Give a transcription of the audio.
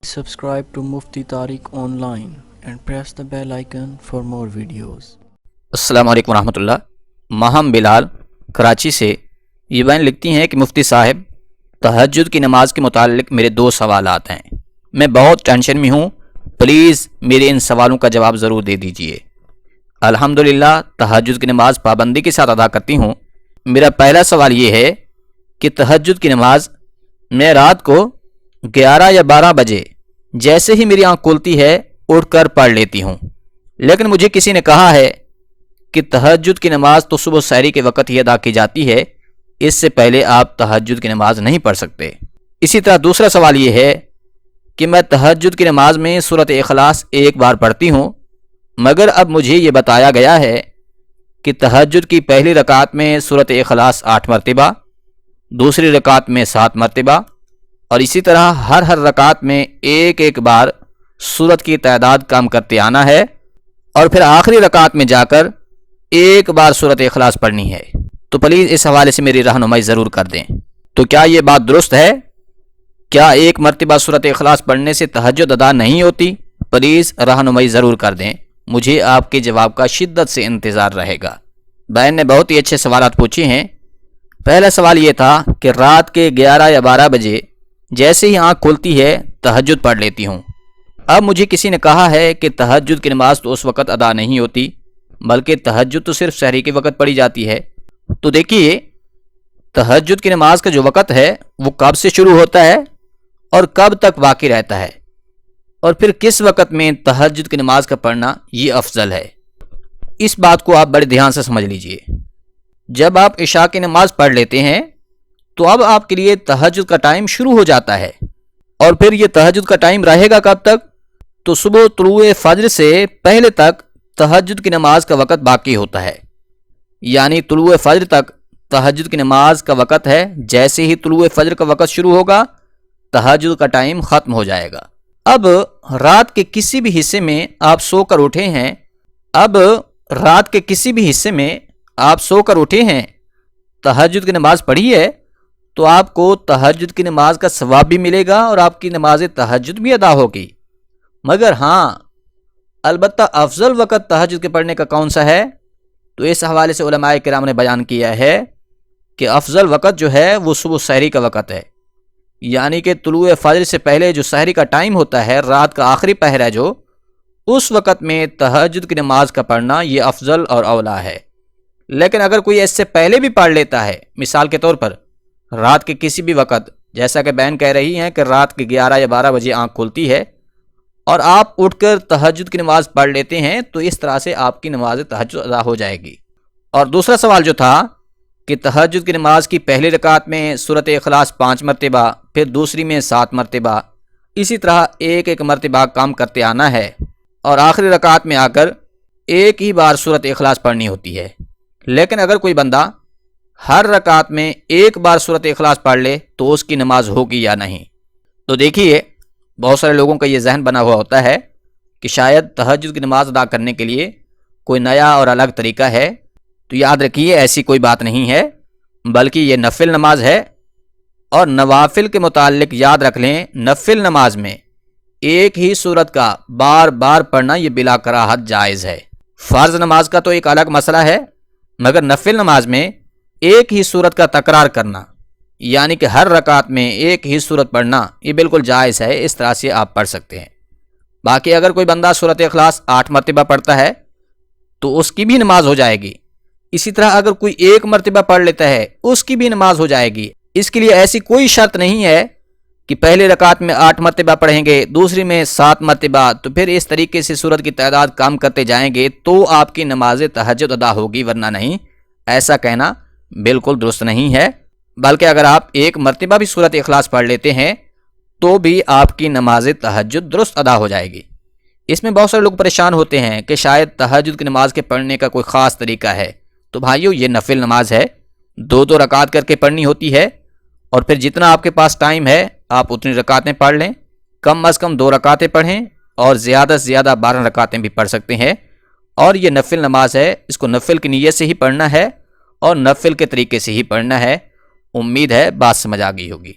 Subscribe to Mufti Tariq Online and press the bell icon for more videos. अस्सलाम वालेकुम रहमतुल्लाह। माहम बिलाल कराची से ये बहन लिखती हैं कि मुफ्ती साहब, तहज्जुद की नमाज के मुतालिक मेरे दो सवालात हैं। मैं बहुत टेंशन में हूँ, प्लीज़ मेरे इन सवालों का जवाब ज़रूर दे दीजिए। अल्हम्दुलिल्लाह तहज्जुद की नमाज पाबंदी के साथ अदा करती हूँ। मेरा पहला सवाल ये है कि तहज्जुद की नमाज मैं रात को 11 या 12 बजे जैसे ही मेरी आँख खुलती है उठकर पढ़ लेती हूँ, लेकिन मुझे किसी ने कहा है कि तहज्जुद की नमाज तो सुबह सहरी के वक़्त ही अदा की जाती है, इससे पहले आप तहज्जुद की नमाज नहीं पढ़ सकते। इसी तरह दूसरा सवाल ये है कि मैं तहज्जुद की नमाज में सूरत इखलास एक बार पढ़ती हूँ, मगर अब मुझे ये बताया गया है कि तहज्जुद की पहली रकात में सूरत इखलास 8 मरतबा, दूसरी रकात में 7 मरतबा और इसी तरह हर रकात में एक एक बार सूरत की तादाद कम करते आना है और फिर आखिरी रकात में जाकर एक बार सूरत इखलास पढ़नी है। तो प्लीज़ इस हवाले से मेरी रहनुमाई ज़रूर कर दें। तो क्या ये बात दुरुस्त है? क्या एक मरतबा सूरत इखलास पढ़ने से तहज्जुद अदा नहीं होती? प्लीज़ रहनुमाई ज़रूर कर दें, मुझे आपके जवाब का शिद्दत से इंतज़ार रहेगा। बहन ने बहुत ही अच्छे सवालात पूछे हैं। पहला सवाल ये था कि रात के 11 या 12 बजे जैसे ही आँख खुलती है तहज्जुद पढ़ लेती हूँ। अब मुझे किसी ने कहा है कि तहज्जुद की नमाज तो उस वक़्त अदा नहीं होती, बल्कि तहज्जुद तो सिर्फ सहरी के वक़्त पढ़ी जाती है। तो देखिए, तहज्जुद की नमाज का जो वक़्त है वो कब से शुरू होता है और कब तक बाकी रहता है, और फिर किस वक़्त में तहज्जुद की नमाज का पढ़ना ये अफजल है। इस बात को आप बड़े ध्यान से समझ लीजिए। जब आप इशा की नमाज पढ़ लेते हैं तो अब आपके लिए तहज्जुद का टाइम शुरू हो जाता है, और फिर ये तहज्जुद का टाइम रहेगा कब तक? तो सुबह तुलुए फज्र से पहले तक तहज्जुद की नमाज का वक़्त बाकी होता है, यानी तुलुए फज्र तक तहज्जुद की नमाज का वक़्त है। जैसे ही तुलुए फज्र का वक़्त शुरू होगा तहज्जुद का टाइम ख़त्म हो जाएगा। अब रात के किसी भी हिस्से में आप सोकर उठे हैं, तहज्जुद की नमाज पढ़ी है, तो आपको तहज्जुद की नमाज का सवाब भी मिलेगा और आपकी नमाज तहज्जुद भी अदा होगी। मगर हाँ, अलबत्ता अफजल वक़्त तहज्जुद के पढ़ने का कौन सा है? तो इस हवाले से उलमाए किराम ने बयान किया है कि अफजल वक़्त जो है वो सुबह सहरी का वक़्त है, यानी कि तुलुए फज्र से पहले जो सहरी का टाइम होता है, रात का आखिरी पहर है जो, उस वक़्त में तहज्जुद की नमाज का पढ़ना ये अफजल और औला है। लेकिन अगर कोई इससे पहले भी पढ़ लेता है, मिसाल के तौर पर रात के किसी भी वक़्त, जैसा कि बहन कह रही हैं कि रात के 11 या 12 बजे आँख खुलती है और आप उठकर तहज्जुद की नमाज पढ़ लेते हैं, तो इस तरह से आपकी नमाज तहज्जुद अदा हो जाएगी। और दूसरा सवाल जो था कि तहज्जुद की नमाज की पहली रकात में सूरत इखलास 5 मरतबा, फिर दूसरी में 7 मरतबा, इसी तरह एक एक मरतबा कम करते आना है और आखिरी रकात में आकर एक ही बार सूरत इखलास पढ़नी होती है। लेकिन अगर कोई बंदा हर रकात में एक बार सूरत इखलास पढ़ ले तो उसकी नमाज होगी या नहीं? तो देखिए, बहुत सारे लोगों का ये जहन बना हुआ होता है कि शायद तहज्जुद की नमाज अदा करने के लिए कोई नया और अलग तरीका है। तो याद रखिए, ऐसी कोई बात नहीं है, बल्कि ये नफिल नमाज है। और नवाफिल के मुताल्लिक याद रख लें, नफिल नमाज में एक ही सूरत का बार बार पढ़ना ये बिला कराहत जायज़ है। फ़र्ज़ नमाज का तो एक अलग मसला है, मगर नफिल नमाज में एक ही सूरत का तकरार करना, यानी कि हर रकात में एक ही सूरत पढ़ना, ये बिल्कुल जायज़ है। इस तरह से आप पढ़ सकते हैं। बाकी अगर कोई बंदा सूरत इखलास 8 मरतबा पढ़ता है तो उसकी भी नमाज हो जाएगी। इसी तरह अगर कोई 1 मरतबा पढ़ लेता है उसकी भी नमाज हो जाएगी। इसके लिए ऐसी कोई शर्त नहीं है कि पहले रकात में 8 मरतबा पढ़ेंगे, दूसरी में 7 मरतबा, तो फिर इस तरीके से सूरत की तादाद कम करते जाएंगे तो आपकी नमाज तहज्जुद अदा होगी, वरना नहीं। ऐसा कहना बिल्कुल दुरुस्त नहीं है। बल्कि अगर आप 1 मरतबा भी सूरत इखलास पढ़ लेते हैं तो भी आपकी नमाज तहज्जुद दुरुस्त अदा हो जाएगी। इसमें बहुत सारे लोग परेशान होते हैं कि शायद तहज्जुद की नमाज के पढ़ने का कोई ख़ास तरीका है। तो भाइयों, ये नफिल नमाज है, 2-2 रकात करके पढ़नी होती है, और फिर जितना आपके पास टाइम है आप उतनी रकातें पढ़ लें। कम अज़ कम 2 रकातें पढ़ें और ज़्यादा से ज़्यादा 12 रकातें भी पढ़ सकते हैं। और ये नफिल नमाज है, इसको नफिल की नीयत से ही पढ़ना है और नफिल के तरीके से ही पढ़ना है। उम्मीद है बात समझ आ गई होगी।